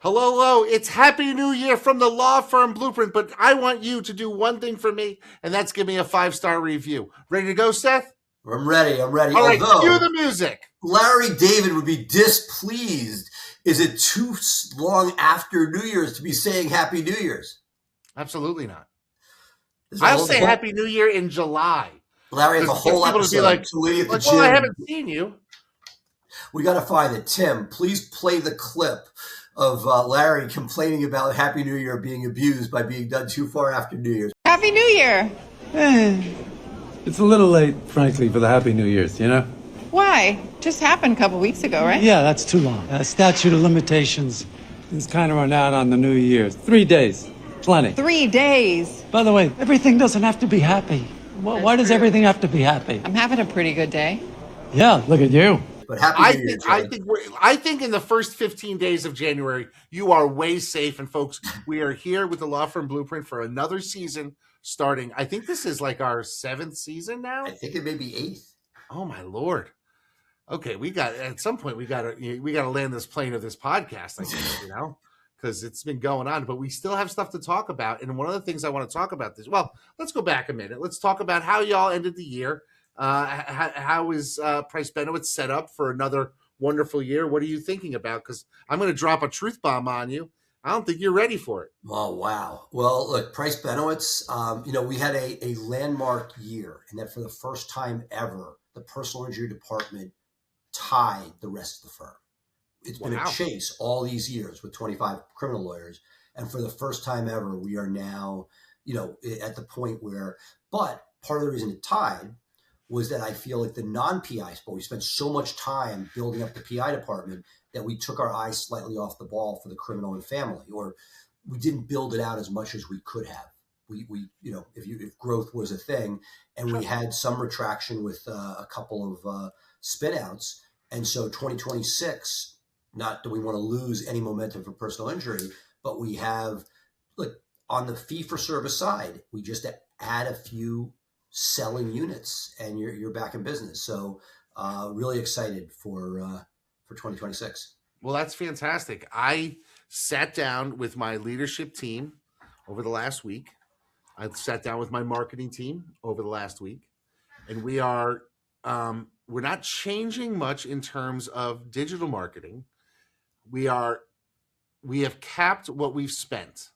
Hello, hello. It's Happy New Year from the law firm Blueprint, but I want you to do one thing for me, and that's give me a 5-star review. Ready to go, Seth? I'm ready. All right, cue the music. Larry David would be displeased. Is it too long after New Year's to be saying Happy New Year's? Absolutely not. I'll say Happy New Year in July. Larry has a whole episode. To be like, well, I haven't seen you. We got to find it. Tim, please play the clip of Larry complaining about Happy New Year being abused by being done too far after New Year's. Happy New Year. It's a little late, frankly, for the Happy New Year's, you know? Why? Just happened a couple weeks ago, right? Yeah, that's too long. Statute of limitations is kind of run out on the New Year's. 3 days. Plenty. 3 days. By the way, everything doesn't have to be happy. Why does everything have to be happy? I'm having a pretty good day. Yeah, look at you. But Happy New Year, I think in the first 15 days of January, you are way safe. And folks, we are here with the law firm Blueprint for another season starting. I think this is like our 7th season now. I think it may be 8th. Oh my Lord. Okay, at some point we got to land this plane of this podcast, I guess, because it's been going on, but we still have stuff to talk about. And one of the things I want to talk about let's go back a minute. Let's talk about how y'all ended the year. How is Price Benowitz set up for another wonderful year? What are you thinking about? Because I'm going to drop a truth bomb on you. I don't think you're ready for it. Oh, wow. Well, look, Price Benowitz, we had a landmark year, and that for the first time ever, the personal injury department tied the rest of the firm. It's been a chase all these years with 25 criminal lawyers. And for the first time ever, we are now, at the point where, but part of the reason it tied was that I feel like the non-PI sport, we spent so much time building up the PI department that we took our eyes slightly off the ball for the criminal and family, or we didn't build it out as much as we could have. We if growth was a thing, and we had some retraction with a couple of spin outs. And so 2026, not that we want to lose any momentum for personal injury, but we have, on the fee for service side, we just add a few selling units and you're back in business. So really excited for 2026. Well, that's fantastic. I sat down with my leadership team over the last week. I sat down with my marketing team over the last week, and we are we're not changing much in terms of digital marketing. We have capped what we've spent.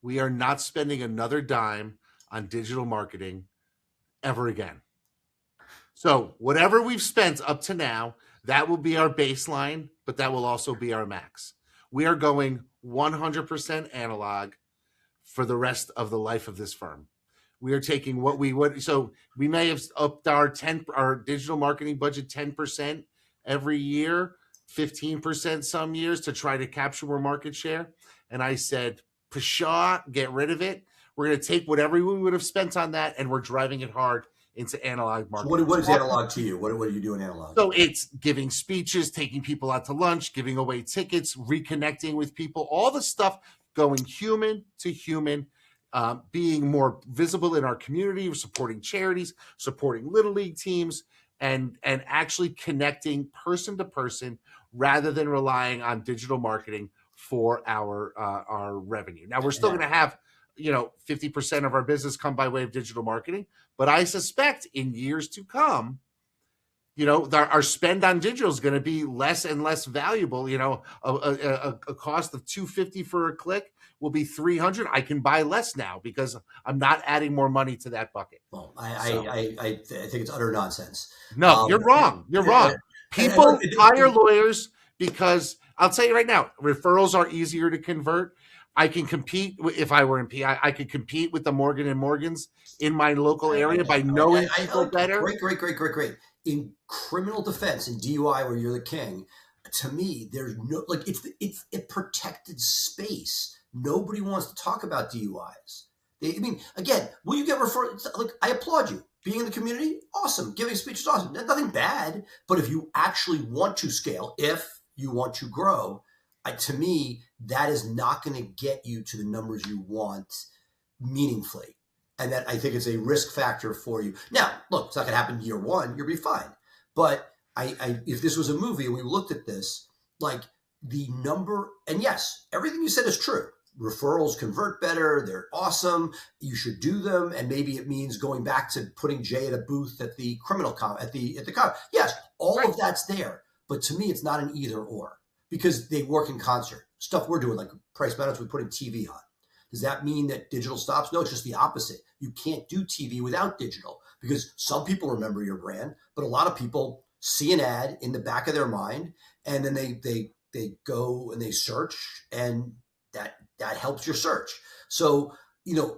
We are not spending another dime on digital marketing ever again. So whatever we've spent up to now, that will be our baseline, but that will also be our max. We are going 100% analog for the rest of the life of this firm. We are taking what we would, so we may have upped our digital marketing budget 10% every year, 15% some years to try to capture more market share. And I said, pshaw, get rid of it. We're going to take whatever we would have spent on that, and we're driving it hard into analog marketing. So what is analog to you? What do you do in analog? So it's giving speeches, taking people out to lunch, giving away tickets, reconnecting with people, all the stuff going human to human, being more visible in our community, supporting charities, supporting Little League teams, and actually connecting person to person rather than relying on digital marketing for our revenue. Now, we're still going to have 50% of our business come by way of digital marketing. But I suspect in years to come, our spend on digital is going to be less and less valuable. A cost of $250 for a click will be $300. I can buy less now because I'm not adding more money to that bucket. Well, I think it's utter nonsense. No, you're wrong. You're wrong. People hire lawyers because I'll tell you right now, referrals are easier to convert. I can compete if I were in PI. I could compete with the Morgan and Morgans in my local area by knowing people better. Great. In criminal defense and DUI, where you're the king, to me, there's no it's a protected space. Nobody wants to talk about DUIs. Again, will you get referred? I applaud you being in the community. Awesome, giving a speech is awesome. There's nothing bad, but if you actually want to scale, if you want to grow. To me, that is not going to get you to the numbers you want meaningfully. And that I think is a risk factor for you. Now, look, it's not going to happen year one. You'll be fine. But if this was a movie and we looked at this, the number, and yes, everything you said is true. Referrals convert better. They're awesome. You should do them. And maybe it means going back to putting Jay at a booth at the at the con. Yes, all of that's there. But to me, it's not an either or, because they work in concert. Stuff we're doing, like price benefits, we put in TV on. Does that mean that digital stops? No, it's just the opposite. You can't do TV without digital, because some people remember your brand, but a lot of people see an ad in the back of their mind, and then they go and they search, and that helps your search. So,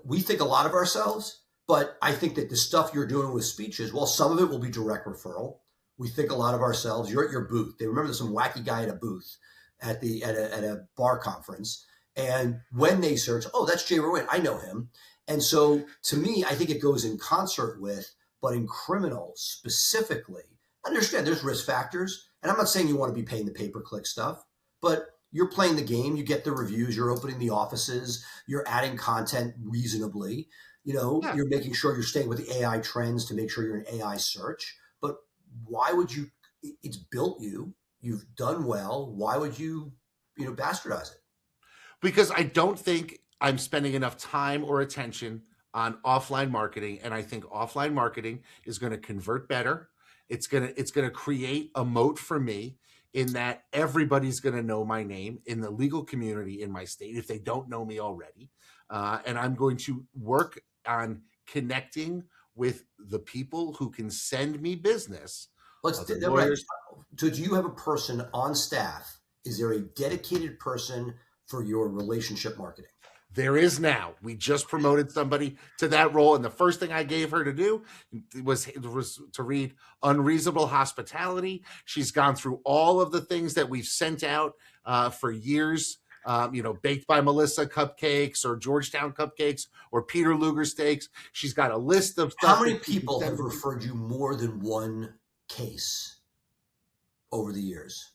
we think a lot of ourselves, but I think that the stuff you're doing with speeches, well, some of it will be direct referral. We think a lot of ourselves. You're at your booth. They remember there's some wacky guy at a booth at a bar conference. And when they search, oh, that's Jay Ruane, I know him. And so to me, I think it goes in concert with, but in criminal specifically, understand there's risk factors. And I'm not saying you want to be paying the pay-per-click stuff, but you're playing the game. You get the reviews. You're opening the offices. You're adding content reasonably. You're making sure you're staying with the AI trends to make sure you're an AI search. But why would you? It's built you. You've done well. Why would you, bastardize it? Because I don't think I'm spending enough time or attention on offline marketing, and I think offline marketing is going to convert better. It's going to create a moat for me, in that everybody's going to know my name in the legal community in my state if they don't know me already. And I'm going to work on connecting with the people who can send me business. So do you have a person on staff? Is there a dedicated person for your relationship marketing? There is now. We just promoted somebody to that role, and the first thing I gave her to do was to read Unreasonable Hospitality. She's gone through all of the things that we've sent out for years, Baked by Melissa cupcakes, or Georgetown cupcakes, or Peter Luger steaks. She's got a list of stuff. How many people have referred you more than one case over the years?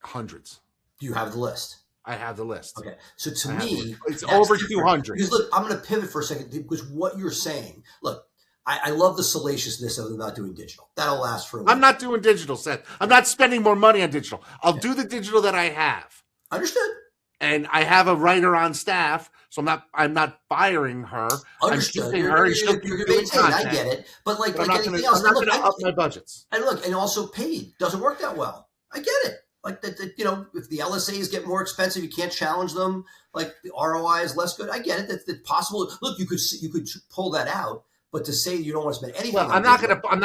Hundreds. Do you have the list? I have the list. Okay. So to me, it's over 200. Because look, I'm going to pivot for a second, because what you're saying, look, I love the salaciousness of them not doing digital. That'll last for a while. I'm not doing digital, Seth. I'm not spending more money on digital. I'll do the digital that I have. Understood. And I have a writer on staff, so I'm not firing her. Understood. I'm keeping her. You're maintained. I get it. But like anything else, I'm not going to up my budgets. And look, and also paid doesn't work that well. I get it. Like that, if the LSAs get more expensive, you can't challenge them. Like the ROI is less good. I get it. That's possible. Look, you could pull that out, but to say you don't want to spend anything, well, I'm not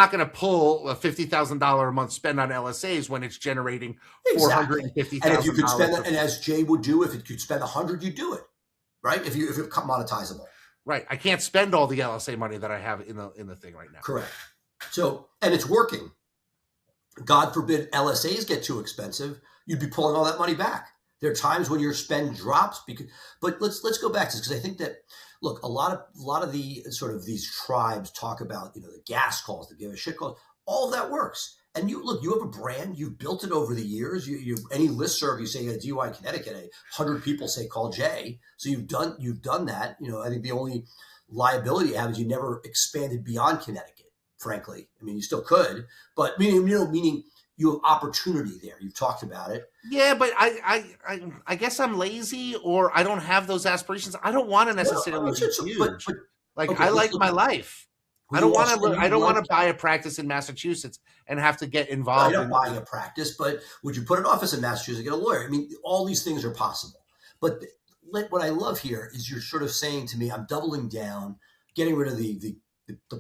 going to pull a $50,000 a month spend on LSAs when it's generating $450,000. And if you could spend it, and as Jay would do, if it could spend 100, you do it, right? If it's monetizable, right? I can't spend all the LSA money that I have in the thing right now. Correct. So, and it's working. God forbid LSAs get too expensive, you'd be pulling all that money back. There are times when your spend drops but let's go back to this, because I think that, look, a lot of the sort of these tribes talk about, the gas calls, the give a shit calls, all of that works. And you have a brand, you've built it over the years. You any listserv, you say at DUI in Connecticut, 100 people say call Jay. So you've done that. I think the only liability you have is you never expanded beyond Connecticut. Frankly, I mean, you still could, but meaning you have opportunity there. You've talked about it. Yeah, but I guess I'm lazy, or I don't have those aspirations. I don't want to necessarily be huge. I like my life. I don't want to buy a practice in Massachusetts and have to get involved. You're not buying a practice, but would you put an office in Massachusetts and get a lawyer? I mean, all these things are possible. But what I love here is you're sort of saying to me, I'm doubling down, getting rid of the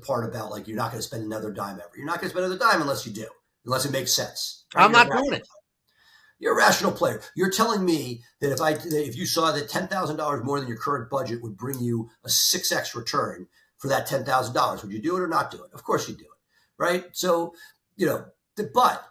part about like you're not going to spend another dime ever. You're not going to spend another dime unless you do, unless it makes sense. Right? I'm not doing it. You're a rational player. You're telling me that if you saw that $10,000 more than your current budget would bring you a 6x return for that $10,000, would you do it or not do it? Of course you do it, right? So, but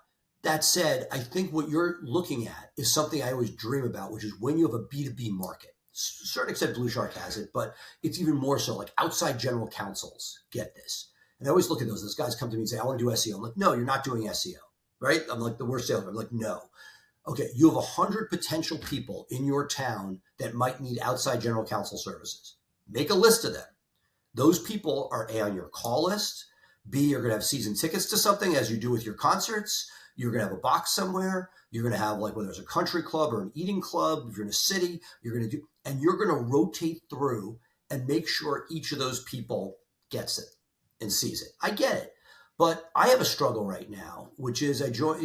that said, I think what you're looking at is something I always dream about, which is when you have a B2B market. To a certain extent, BluShark has it, but it's even more so. Like outside general counsels get this. And I always look at those guys come to me and say, I want to do SEO. I'm like, no, you're not doing SEO, right? I'm like the worst salesman. I'm like, no. Okay, you have 100 potential people in your town that might need outside general counsel services. Make a list of them. Those people are A, on your call list. B, you're going to have season tickets to something, as you do with your concerts. You're going to have a box somewhere. You're going to have like whether it's a country club or an eating club. If you're in a city, you're going to do, and you're going to rotate through and make sure each of those people gets it and sees it. I get it. But I have a struggle right now, which is I join,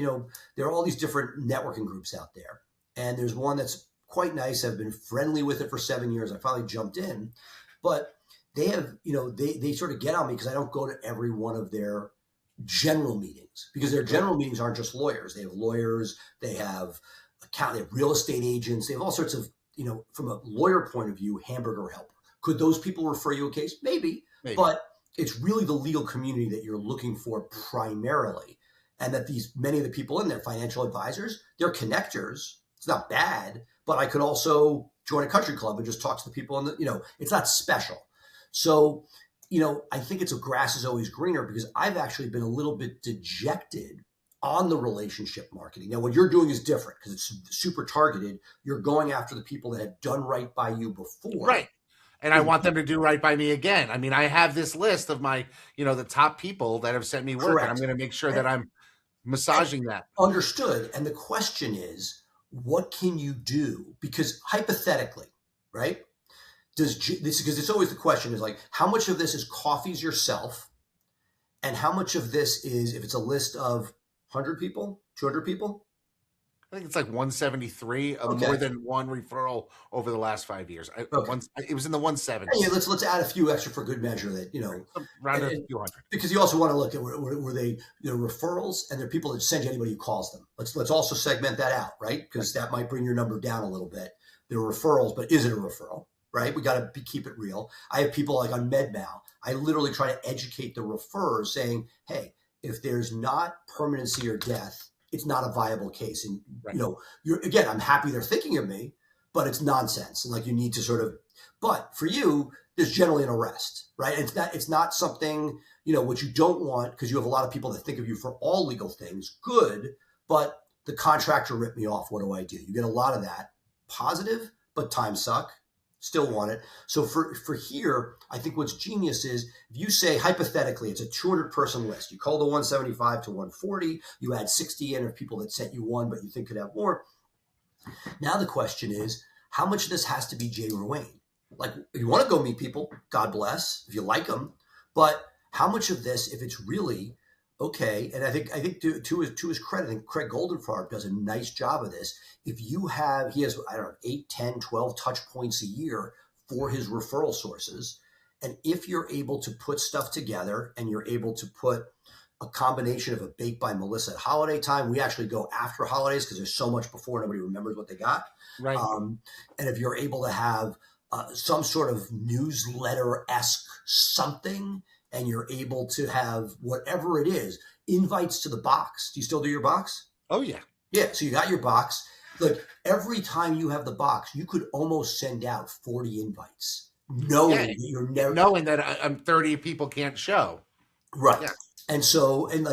there are all these different networking groups out there. And there's one that's quite nice. I've been friendly with it for 7 years. I finally jumped in. But they have, they sort of get on me because I don't go to every one of their general meetings, because their general meetings aren't just lawyers. They have lawyers, they have real estate agents, they have all sorts of, from a lawyer point of view, hamburger helper. Could those people refer you a case? Maybe. But it's really the legal community that you're looking for primarily. And that many of the people in there, financial advisors, they're connectors. It's not bad, but I could also join a country club and just talk to the people in it's not special. So, I think it's a grass is always greener, because I've actually been a little bit dejected on the relationship marketing. Now, what you're doing is different because it's super targeted. You're going after the people that have done right by you before. Right. And I want them to do right by me again. I mean, I have this list of my, the top people that have sent me work. Correct. And I'm going to make sure that I'm massaging that. Understood. And the question is, what can you do? Because hypothetically, right? Because it's always the question is like, how much of this is coffees yourself? And how much of this is, if it's a list of 100 people, 200 people? I think it's like 173, more than one referral over the last 5 years. It was in the 170s. Yeah, let's add a few extra for good measure that, around a few hundred. Because you also want to look at were they referrals, and they're people that send you anybody who calls them. Let's also segment that out, right? Because that might bring your number down a little bit. They're referrals, but is it a referral? Right? We got to keep it real. I have people like on MedMal. I literally try to educate the referrer saying, hey, if there's not permanency or death, it's not a viable case. And, I'm happy they're thinking of me, but it's nonsense. And you need to but for you, there's generally an arrest, right? And it's not something, what you don't want, because you have a lot of people that think of you for all legal things, good, but the contractor ripped me off. What do I do? You get a lot of that. Positive, but time suck. Still want it. So for here, I think what's genius is if you say, hypothetically, it's a 200-person list. You call the 175 to 140. You add 60 in of people that sent you one, but you think could have more. Now the question is, how much of this has to be Jay Ruane? If you want to go meet people, God bless, if you like them. But how much of this, if it's really okay, and I think to his credit, I think Craig Goldenfarb does a nice job of this. If he has, 8, 10, 12 touch points a year for his referral sources. And if you're able to put stuff together and you're able to put a combination of a bake by Melissa at holiday time, we actually go after holidays because there's so much before nobody remembers what they got. Right. And if you're able to have some sort of newsletter-esque something, and you're able to have whatever it is, invites to the box. Do you still do your box? Oh, yeah. Yeah, so you got your box. Look, every time you have the box, you could almost send out 40 invites, knowing that you're never... Knowing that 30 people can't show. Right. Yeah. And so, and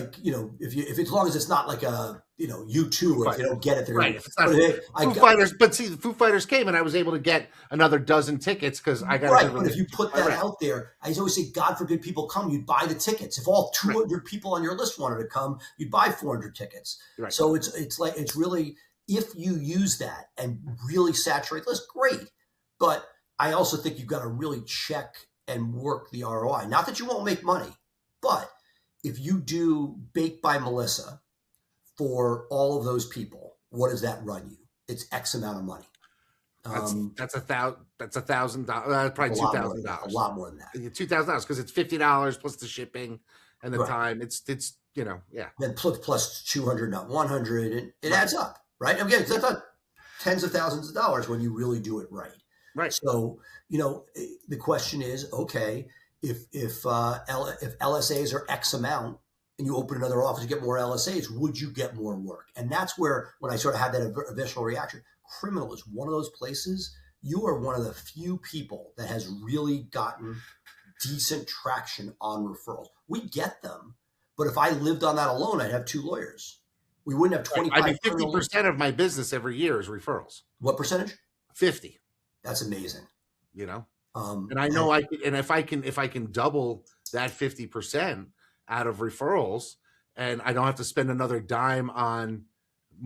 if as long as it's not like a, U2, or if they don't get it, they're right. If it's not Foo Fighters came, and I was able to get another dozen tickets because I got right. But if you put that out there, I always say, God forbid people come, you'd buy the tickets. If all 200 people on your list wanted to come, you'd buy 400 tickets. Right. So it's really, if you use that and really saturate the list, great. But I also think you've got to really check and work the ROI. Not that you won't make money, but if you do Bake by Melissa for all of those people, what does that run you? It's X amount of money. That's $1,000. Probably $2,000. A lot more than that. $2,000 because it's $50 plus the shipping and the time. It's yeah. Then plus 200, not 100, and it adds up, right? Again, that's not tens of thousands of dollars when you really do it right. Right. So the question is, okay, if LSAs are X amount and you open another office, you get more LSAs, would you get more work? And that's where, when I sort of had that visceral reaction, criminal is one of those places. You are one of the few people that has really gotten decent traction on referrals. We get them, but if I lived on that alone, I'd have 2 lawyers. We wouldn't have 25. I mean, 50% of my business every year is referrals. What percentage? 50. That's amazing. And I know if I can double that 50% out of referrals, and I don't have to spend another dime on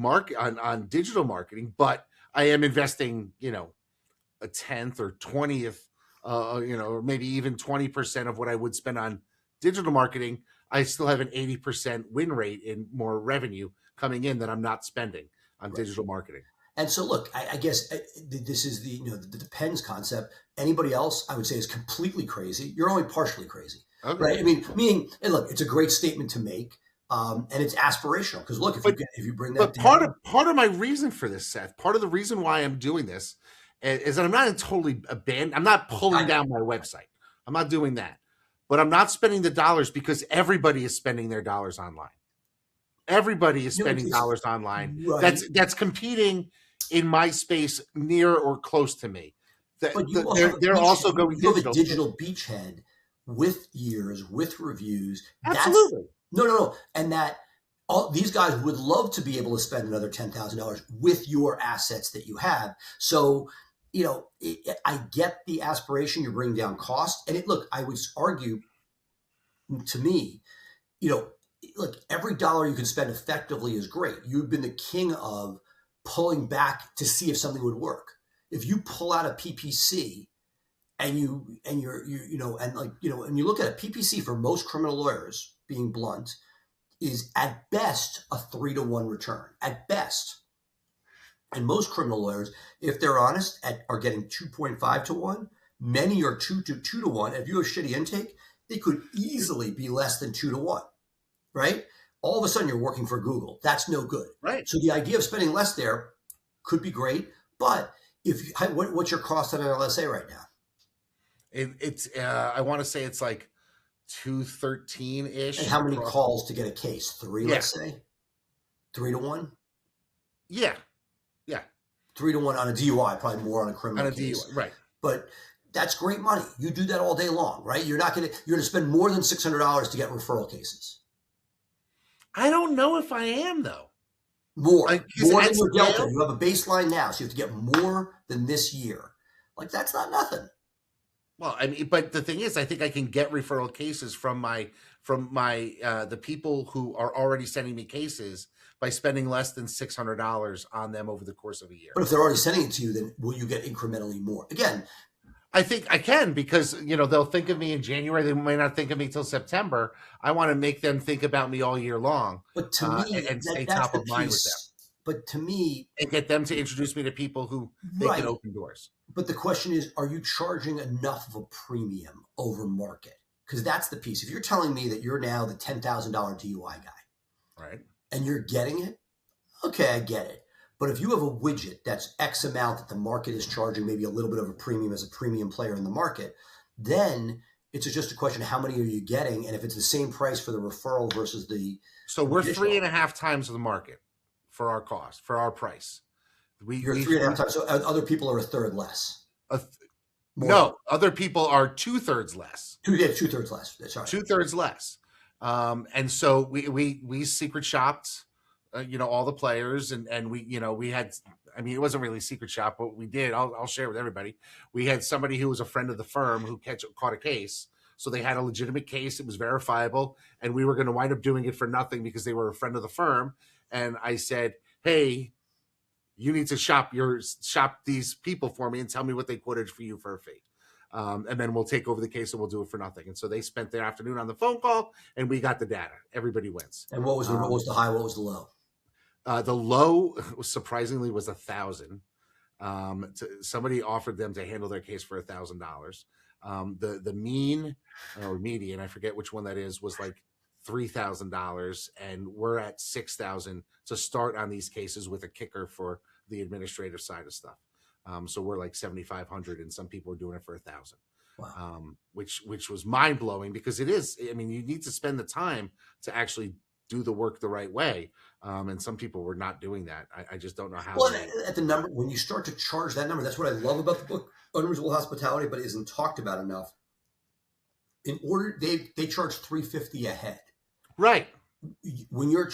on digital marketing, but I am investing, a tenth or 20th, or maybe even 20% of what I would spend on digital marketing. I still have an 80% win rate in more revenue coming in that I'm not spending on digital marketing. And so, look, I guess this is the depends concept. Anybody else, I would say, is completely crazy. You're only partially crazy, right? I mean, meaning, and look, it's a great statement to make, and it's aspirational because look, if you bring that down, part of my reason for this, Seth, part of the reason why I'm doing this is that I'm not totally abandoned. I'm not pulling down my website. I'm not doing that, but I'm not spending the dollars because everybody is spending their dollars online. Everybody is spending dollars online. Right. That's competing in my space near or close to me. They're also going digital. You have a digital beachhead with years, with reviews. Absolutely. No. And that these guys would love to be able to spend another $10,000 with your assets that you have. So, I get the aspiration. You're bringing down cost. And look, I would argue, to me, look, every dollar you can spend effectively is great. You've been the king of pulling back to see if something would work. If you pull out a PPC and you look at a PPC for most criminal lawyers, being blunt, is at best a 3-to-1 return, at best. And most criminal lawyers, if they're honest, are getting 2.5-to-1. Many are 2-to-1. If you have shitty intake, it could easily be less than 2-to-1, right? All of a sudden you're working for Google. That's no good. Right. So the idea of spending less there could be great, but what's your cost on an LSA right now? It's I want to say it's like 213-ish. And how many calls to get a case? 3, let's say? 3-to-1? Yeah. 3-to-1 on a DUI, probably more on a criminal case. DUI, right. But that's great money. You do that all day long, right? You're going to spend more than $600 to get referral cases. I don't know if I am, though. More than your delta. You have a baseline now, so you have to get more than this year. Like, that's not nothing. Well, I mean, but the thing is, I think I can get referral cases from the people who are already sending me cases by spending less than $600 on them over the course of a year. But if they're already sending it to you, then will you get incrementally more? Again, I think I can, because they'll think of me in January. They might not think of me till September. I want to make them think about me all year long. But to me, and stay top of mind with them. But to me, and get them to introduce me to people who they can open doors. But the question is, are you charging enough of a premium over market? Because that's the piece. If you're telling me that you're now the $10,000 DUI guy, right, and you're getting it, okay, I get it. But if you have a widget that's X amount that the market is charging, maybe a little bit of a premium as a premium player in the market, then it's just a question of how many are you getting, and if it's the same price for the referral versus the. So we're 3.5 times the market for our cost, for our price. You're 3.5 times. So other people are a third less. No, other people are 2/3 less. 2/3 less. That's right. 2/3 less. And so we secret shopped, all the players, and we had. I mean, it wasn't really a secret shop, but we did. I'll share with everybody. We had somebody who was a friend of the firm who caught a case. So they had a legitimate case. It was verifiable, and we were going to wind up doing it for nothing because they were a friend of the firm. And I said, hey, you need to shop these people for me and tell me what they quoted for you for a fee. And then we'll take over the case and we'll do it for nothing. And so they spent their afternoon on the phone call, and we got the data. Everybody wins. And what was the high? What was the low? The low, surprisingly, was 1,000. Somebody offered them to handle their case for $1,000. The mean or median, I forget which one that is, was like $3,000, and we're at $6,000 to start on these cases with a kicker for the administrative side of stuff. So we're like 7,500, and some people are doing it for 1,000. Wow. Which was mind blowing, because it is. I mean, you need to spend the time to actually do the work the right way, and some people were not doing that. I just don't know how. Well, at the number, when you start to charge that number, that's what I love about the book Unreasonable Hospitality, but it isn't talked about enough. In order, they charge $350 a head. Right. When you're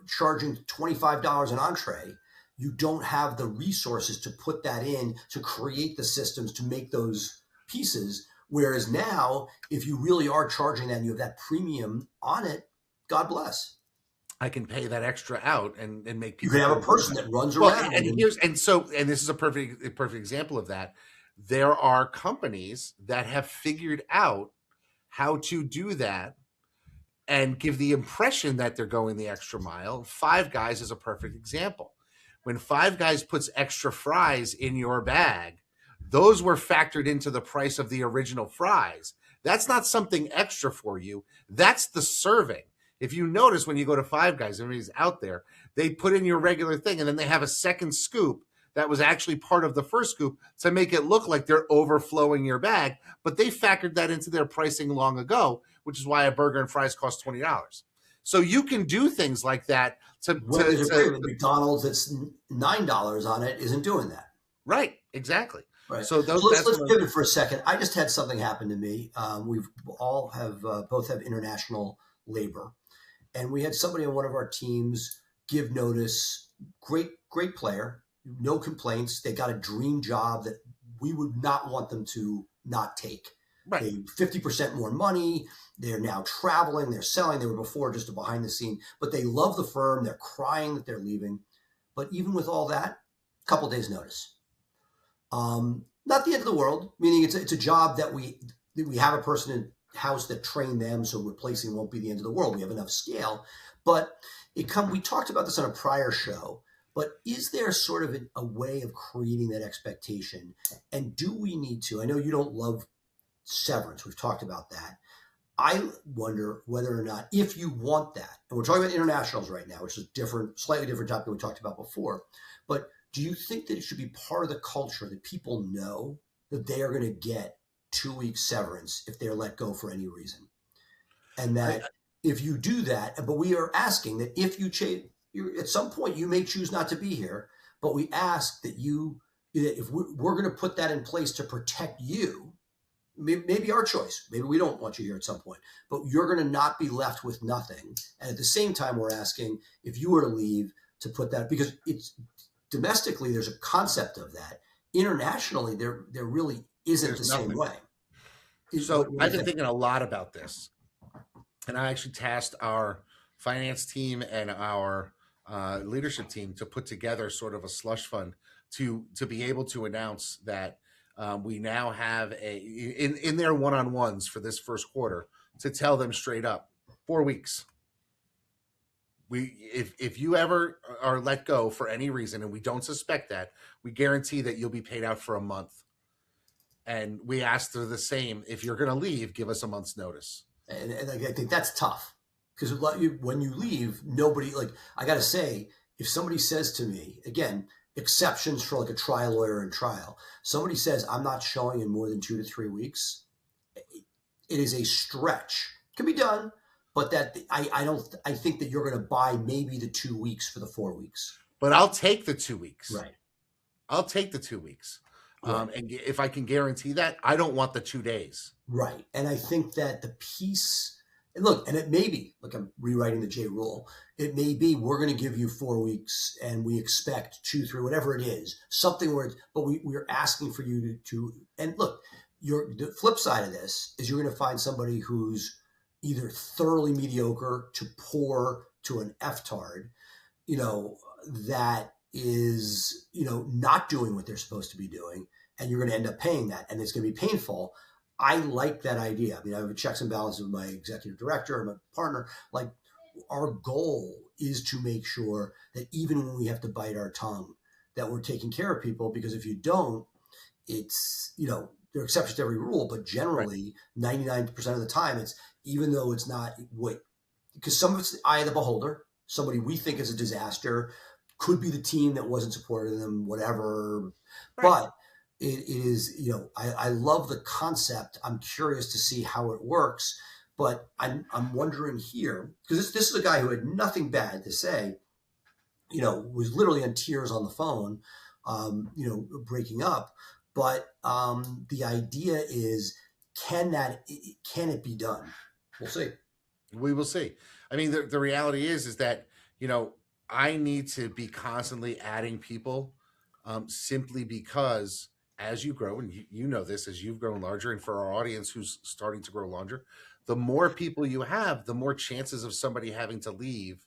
charging $25 an entree, you don't have the resources to put that in, to create the systems to make those pieces. Whereas now, if you really are charging that and you have that premium on it, God bless. I can pay that extra out and make You people can have a feel good person about it. that runs Well, around. and this is a perfect example of that. There are companies that have figured out how to do that and give the impression that they're going the extra mile. Five Guys is a perfect example. When Five Guys puts extra fries in your bag, those were factored into the price of the original fries. That's not something extra for you. That's the serving. If you notice when you go to Five Guys, everybody's out there, they put in your regular thing and then they have a second scoop that was actually part of the first scoop to make it look like they're overflowing your bag. But they factored that into their pricing long ago, which is why a burger and fries cost $20. So you can do things like that McDonald's that's $9 on it isn't doing that. Right, exactly. Right. So let's pivot for a second. I just had something happen to me. We've all have both have international labor, and we had somebody on one of our teams give notice. Great player, no complaints. They got a dream job that we would not want them to not take. Right. They 50% more money. They're now traveling. They're selling. They were before just a behind the scene, but they love the firm. They're crying that they're leaving. But even with all that, a couple days notice. Not the end of the world, meaning it's a job that we have a person in house that trained them, so replacing won't be the end of the world. We have enough scale, but we talked about this on a prior show. But is there sort of a way of creating that expectation? And do we need to? I know you don't love severance. We've talked about that. I wonder whether or not, if you want that, and we're talking about internationals right now, which is slightly different topic than we talked about before, but do you think that it should be part of the culture that people know that they are going to get 2 weeks severance if they're let go for any reason? And that if you do that, but we are asking that if you at some point you may choose not to be here, but we ask that if we're going to put that in place to protect you, maybe our choice, maybe we don't want you here at some point, but you're going to not be left with nothing. And at the same time, we're asking if you were to leave to put that, because it's domestically, there's a concept of that. Internationally, there really isn't the same way. So I've been thinking a lot about this, and I actually tasked our finance team and our leadership team to put together sort of a slush fund to be able to announce that we now have in their one-on-ones for this first quarter to tell them straight up 4 weeks. If you ever are let go for any reason, and we don't suspect that, we guarantee that you'll be paid out for a month. And we ask for the same. If you're going to leave, give us a month's notice. And I think that's tough, because when you leave, nobody, I got to say, if somebody says to me, again, exceptions for like a trial lawyer in trial, somebody says, I'm not showing in more than 2 to 3 weeks, it is a stretch. It can be done. But that I think that you're going to buy maybe the 2 weeks for the 4 weeks. But I'll take the 2 weeks. Right. I'll take the 2 weeks. Right. And if I can guarantee that, I don't want the 2 days. Right. And I think that the piece, and look, and it may be, like I'm rewriting the J rule, it may be we're going to give you 4 weeks and we expect 2, 3, whatever it is, something where, but we're asking for you to, and look, the flip side of this is you're going to find somebody who's either thoroughly mediocre to poor to an F-tard, that is, not doing what they're supposed to be doing. And you're going to end up paying that. And it's going to be painful. I like that idea. I mean, I have a checks and balances with my executive director and my partner. Like, our goal is to make sure that even when we have to bite our tongue, that we're taking care of people, because if you don't, it's, there are exceptions to every rule, but generally 99% of the time, it's, even though it's not because some of it's the eye of the beholder. Somebody we think is a disaster could be the team that wasn't supporting them, whatever. Right. But it is, I love the concept. I'm curious to see how it works, but I'm wondering here, because this is a guy who had nothing bad to say, was literally in tears on the phone, breaking up. But the idea is, can it be done? We'll see. We will see. I mean, the reality is that, I need to be constantly adding people simply because as you grow, and you know this, as you've grown larger, and for our audience who's starting to grow the more people you have, the more chances of somebody having to leave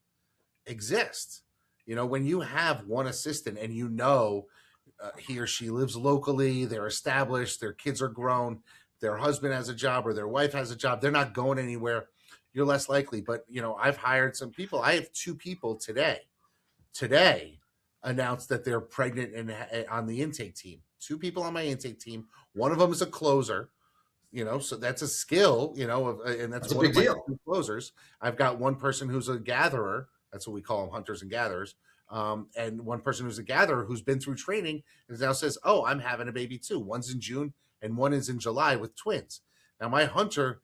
exist. When you have one assistant and he or she lives locally, they're established, their kids are grown, their husband has a job or their wife has a job, they're not going anywhere, you're less likely. But I've hired some people. I have 2 people today announced that they're pregnant and on the intake team. 2 people on my intake team. One of them is a closer, so that's a skill, and that's a one big of my deal. 2 closers. I've got one person who's a gatherer. That's what we call them, hunters and gatherers. And one person who's a gatherer who's been through training and now says, "Oh, I'm having a baby too. One's in June and one is in July with twins." Now, my hunter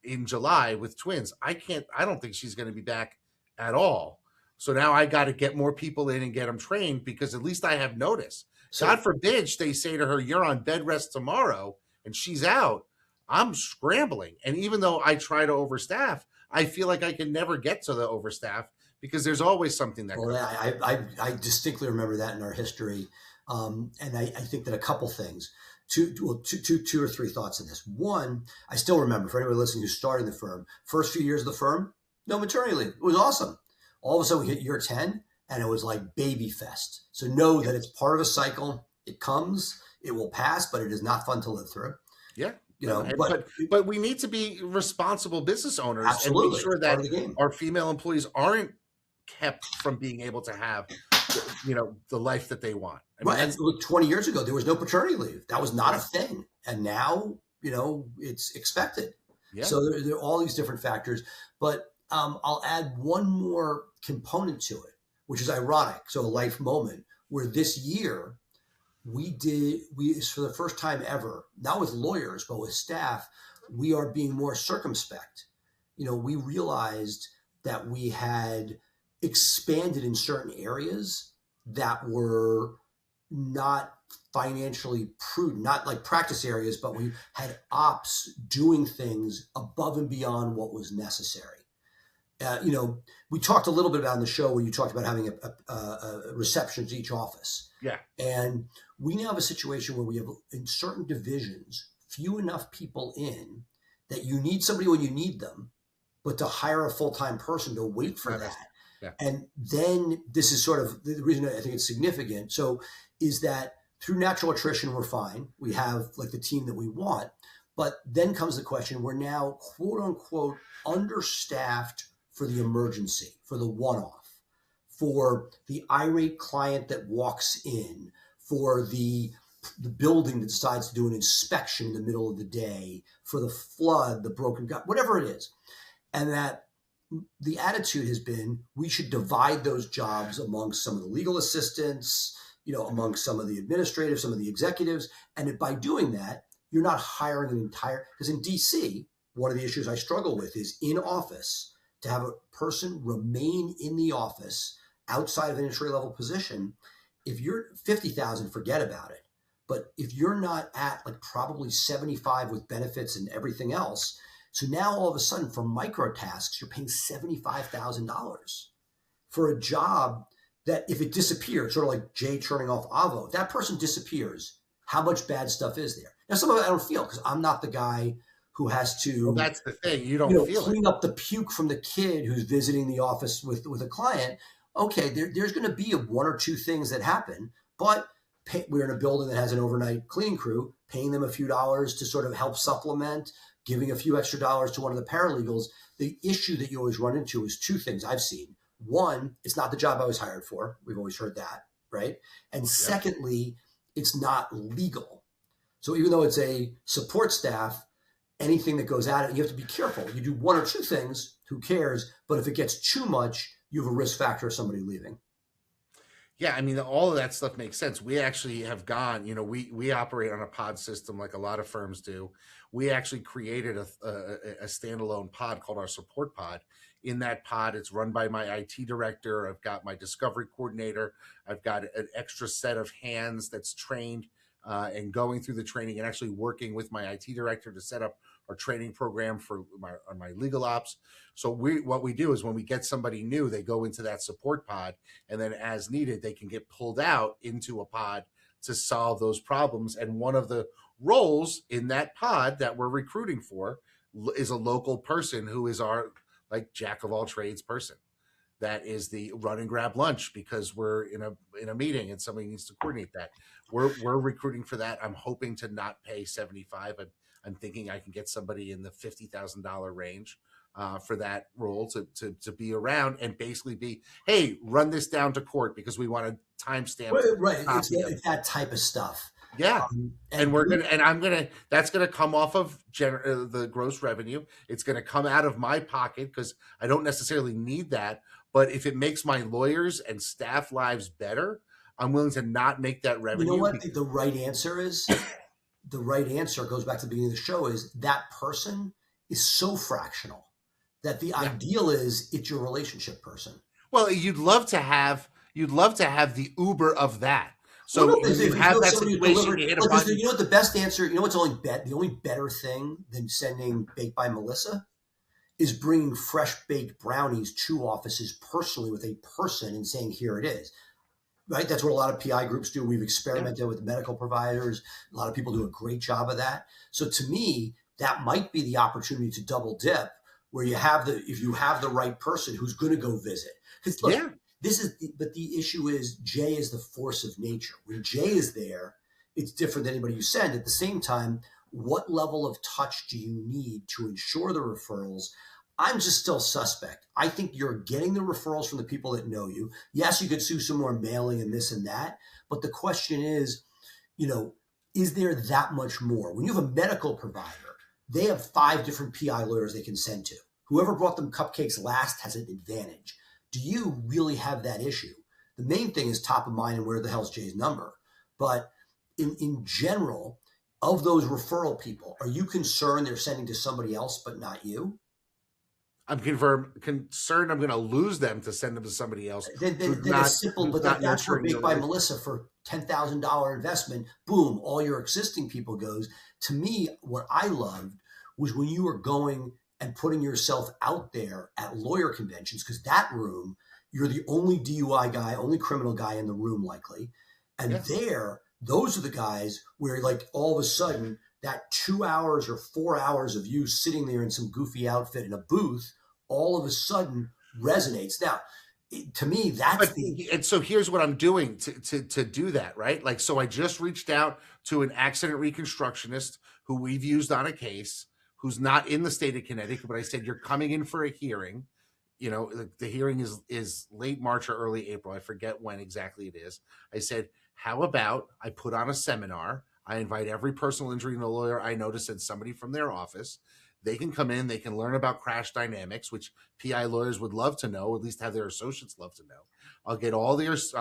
in July with twins, I don't think she's going to be back at all. So now I got to get more people in and get them trained, because at least I have notice. So, God forbid they say to her, "You're on bed rest tomorrow," and she's out. I'm scrambling. And even though I try to overstaff, I feel like I can never get to the overstaff, because there's always something that well, I distinctly remember that in our history. And I think that a couple things, two or three thoughts in this. One, I still remember, for anybody listening who's starting the firm, first few years of the firm, no maternity leave. It was awesome. All of a sudden we hit year 10 and it was like baby fest. So know that it's part of a cycle. It comes, it will pass, but it is not fun to live through. Yeah. But we need to be responsible business owners, absolutely, and make sure that the our female employees aren't kept from being able to have, the life that they want. Right. And look, 20 years ago, there was no paternity leave. That was not a thing. And now, it's expected. Yeah. So there are all these different factors. But I'll add one more component to it, which is ironic. So a life moment where this year we for the first time ever, not with lawyers, but with staff, we are being more circumspect. We realized that we had expanded in certain areas that were not financially prudent, not like practice areas, but we had ops doing things above and beyond what was necessary. We talked a little bit about in the show when you talked about having a reception to each office. Yeah. And we now have a situation where we have, in certain divisions, few enough people in that you need somebody when you need them, but to hire a full-time person to wait for that. Yeah. And then this is sort of the reason I think it's significant. So is that through natural attrition, we're fine. We have like the team that we want, but then comes the question, we're now quote unquote understaffed for the emergency, for the one-off, for the irate client that walks in, for the building that decides to do an inspection in the middle of the day, for the flood, the broken gut, whatever it is. And that the attitude has been, we should divide those jobs amongst some of the legal assistants, amongst some of the administrative, some of the executives. And by doing that, you're not hiring an entire, because in DC, one of the issues I struggle with is in office, to have a person remain in the office outside of an entry level position. If you're 50,000, forget about it. But if you're not at like probably 75 with benefits and everything else, so now all of a sudden for micro tasks, you're paying $75,000 for a job that if it disappears, sort of like Jay turning off Avo, if that person disappears, how much bad stuff is there? Now, some of it I don't feel because I'm not the guy who has to. Well, that's the thing. You don't feel clean up the puke from the kid who's visiting the office with a client. Okay, there's going to be one or two things that happen, but we're in a building that has an overnight cleaning crew, paying them a few dollars to sort of help supplement, giving a few extra dollars to one of the paralegals. The issue that you always run into is 2 things I've seen. One, it's not the job I was hired for. We've always heard that, right? And secondly, it's not legal. So even though it's a support staff, anything that goes at it, you have to be careful. You do 1 or 2 things, who cares? But if it gets too much, you have a risk factor of somebody leaving. Yeah, I mean, all of that stuff makes sense. We actually have gone, we operate on a pod system like a lot of firms do. We actually created a standalone pod called our support pod. In that pod, it's run by my IT director. I've got my discovery coordinator. I've got an extra set of hands that's trained and going through the training and actually working with my IT director to set up our training program for my legal ops. So what we do is when we get somebody new, they go into that support pod, and then as needed, they can get pulled out into a pod to solve those problems. And one of the roles in that pod that we're recruiting for, is a local person who is our like jack of all trades person. That is the run and grab lunch because we're in a meeting and somebody needs to coordinate that. We're recruiting for that. I'm hoping to not pay 75. I'm thinking I can get somebody in the $50,000 range for that role to be around and basically be, hey, run this down to court because we want a timestamp. Right. It's that type of stuff. Yeah. And that's gonna come off of the gross revenue. It's gonna come out of my pocket because I don't necessarily need that. But if it makes my lawyers and staff lives better, I'm willing to not make that revenue. You know what the right answer is? The right answer goes back to the beginning of the show is that person is so fractional that the ideal is it's your relationship person. Well, you'd love to have the Uber of that. So if you have that situation, you hit a button. You know what the best answer? You know what's the only better thing than sending Baked by Melissa is bringing fresh baked brownies to offices personally with a person and saying, "Here it is." Right? That's what a lot of PI groups do. We've experimented with medical providers. A lot of people do a great job of that. So to me, that might be the opportunity to double dip, where if you have the right person who's going to go visit. Because look. But the issue is Jay is the force of nature. When Jay is there, it's different than anybody you send. At the same time, what level of touch do you need to ensure the referrals? I'm just still suspect. I think you're getting the referrals from the people that know you. Yes, you could do some more mailing and this and that. But the question is, is there that much more? When you have a medical provider, they have 5 different PI lawyers they can send to. Whoever brought them cupcakes last has an advantage. Do you really have that issue? The main thing is top of mind and where the hell's Jay's number. But in general, of those referral people, are you concerned they're sending to somebody else but not you? I'm concerned I'm going to lose them to send them to somebody else. Then it's simple, but that's where Baked by Melissa for $10,000 investment, boom, all your existing people goes. To me, what I loved was when you were going and putting yourself out there at lawyer conventions, because that room, you're the only DUI guy, only criminal guy in the room likely. And those are the guys where like all of a sudden that 2 hours or 4 hours of you sitting there in some goofy outfit in a booth, all of a sudden resonates. Now, to me, and so here's what I'm doing to do that, right? Like, so I just reached out to an accident reconstructionist who we've used on a case, who's not in the state of Connecticut, but I said, you're coming in for a hearing. The hearing is late March or early April. I forget when exactly it is. I said, how about I put on a seminar? I invite every personal injury lawyer I know to send somebody from their office. They can come in, they can learn about crash dynamics, which PI lawyers would love to know, or at least have their associates love to know. I'll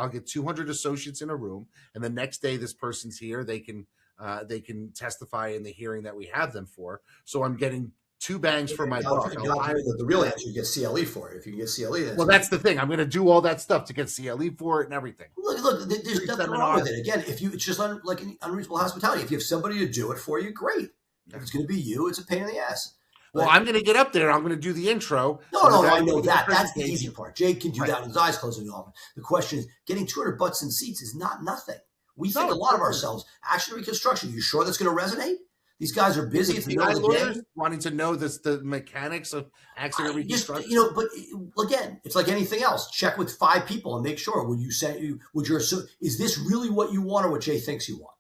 get 200 associates in a room, and the next day this person's here, they can testify in the hearing that we have them for. So I'm getting 2 bangs for my buck. The real answer, you get CLE for it. If you can get CLE, that's the thing. I'm going to do all that stuff to get CLE for it and everything. Look, there's nothing wrong with it. Again, it's just like unreasonable hospitality. If you have somebody to do it for you, great. If it's going to be you, it's a pain in the ass. Well, I'm going to get up there and I'm going to do the intro. No, I know that. That's the easy part. Jake can do that with his eyes closed in the office. The question is, getting 200 butts in seats is not nothing. We think a lot of ourselves. Accident reconstruction, you sure that's going to resonate? These guys are busy. It's the middle of the day. Wanting to know the mechanics of accident reconstruction. But again, it's like anything else. Check with 5 people and make sure. Is this really what you want or what Jay thinks you want?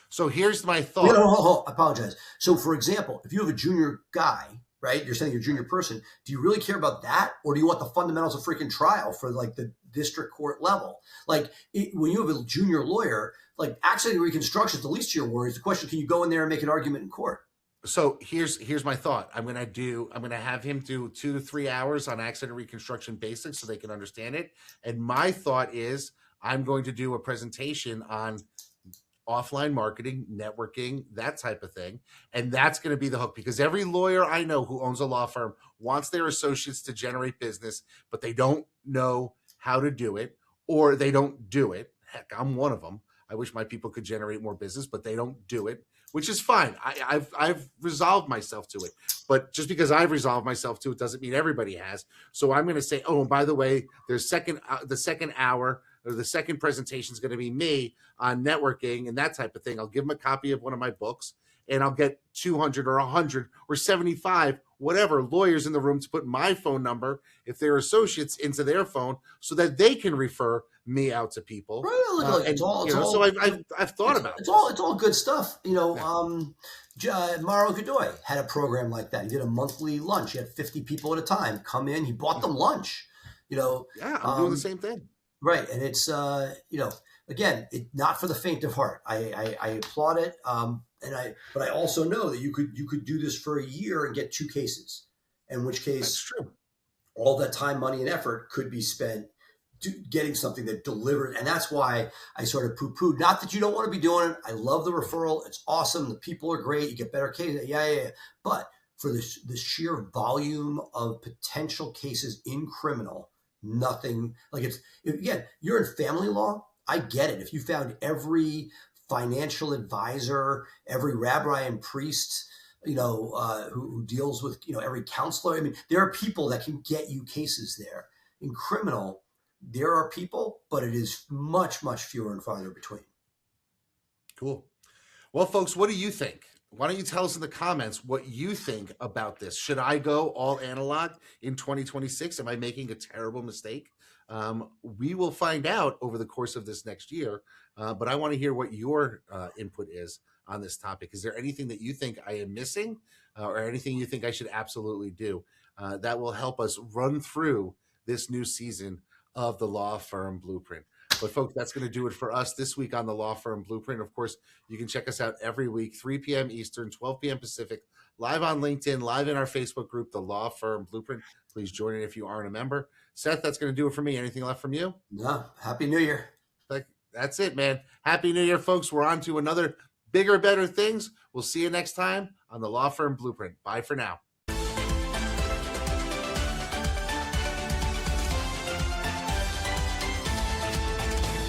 So here's my thought. No, I apologize. So for example, if you have a junior guy, right, you're sending your junior person, do you really care about that? Or do you want the fundamentals of freaking trial for like the district court level? Like when you have a junior lawyer, like accident reconstruction is the least of your worries. The question, can you go in there and make an argument in court? So here's my thought. I'm going to have him do 2 to 3 hours on accident reconstruction basics so they can understand it. And my thought is I'm going to do a presentation on offline marketing, networking, that type of thing. And that's going to be the hook, because every lawyer I know who owns a law firm wants their associates to generate business, but they don't know how to do it, or they don't do it. Heck, I'm one of them. I wish my people could generate more business, but they don't do it, which is fine. I've resolved myself to it, but just because I've resolved myself to it doesn't mean everybody has. So I'm going to say, oh, and by the way, there's the second hour, or the second presentation is going to be me on networking and that type of thing. I'll give them a copy of one of my books, and I'll get 200 or 100 or 75 whatever lawyers in the room to put my phone number, if they're associates, into their phone so that they can refer me out to people. Right, look, And, it's all, so I've thought about it's this. all good stuff. Yeah. Mauro Godoy had a program like that. He did a monthly lunch. He had 50 people at a time come in. He bought them lunch. Yeah, I'm doing the same thing. Right, and it's again, not for the faint of heart. I applaud it, but I also know that you could do this for a year and get 2 cases, in which case That's true. all that time, money, and effort could be spent getting something that delivered. And that's why I sort of poo-pooed. Not that you don't want to be doing it. I love the referral. It's awesome. The people are great. You get better cases. Yeah. But for the sheer volume of potential cases in criminal, nothing like again, you're in family law. I get it. If you found every financial advisor, every rabbi and priest, who deals with, every counselor. I mean, there are people that can get you cases there. In criminal, there are people, but it is much, much fewer and farther between. Cool. Well, folks, what do you think? Why don't you tell us in the comments what you think about this? Should I go all analog in 2026? Am I making a terrible mistake? We will find out over the course of this next year, but I want to hear what your input is on this topic. Is there anything that you think I am missing or anything you think I should absolutely do? That will help us run through this new season of the Law Firm Blueprint. But folks, that's going to do it for us this week on the Law Firm Blueprint. Of course, you can check us out every week, 3 p.m. Eastern, 12 p.m. Pacific, live on LinkedIn, live in our Facebook group, the Law Firm Blueprint. Please join it if you aren't a member. Seth, that's going to do it for me. Anything left from you? No. Happy New Year. That's it, man. Happy New Year, folks. We're on to another bigger, better things. We'll see you next time on the Law Firm Blueprint. Bye for now.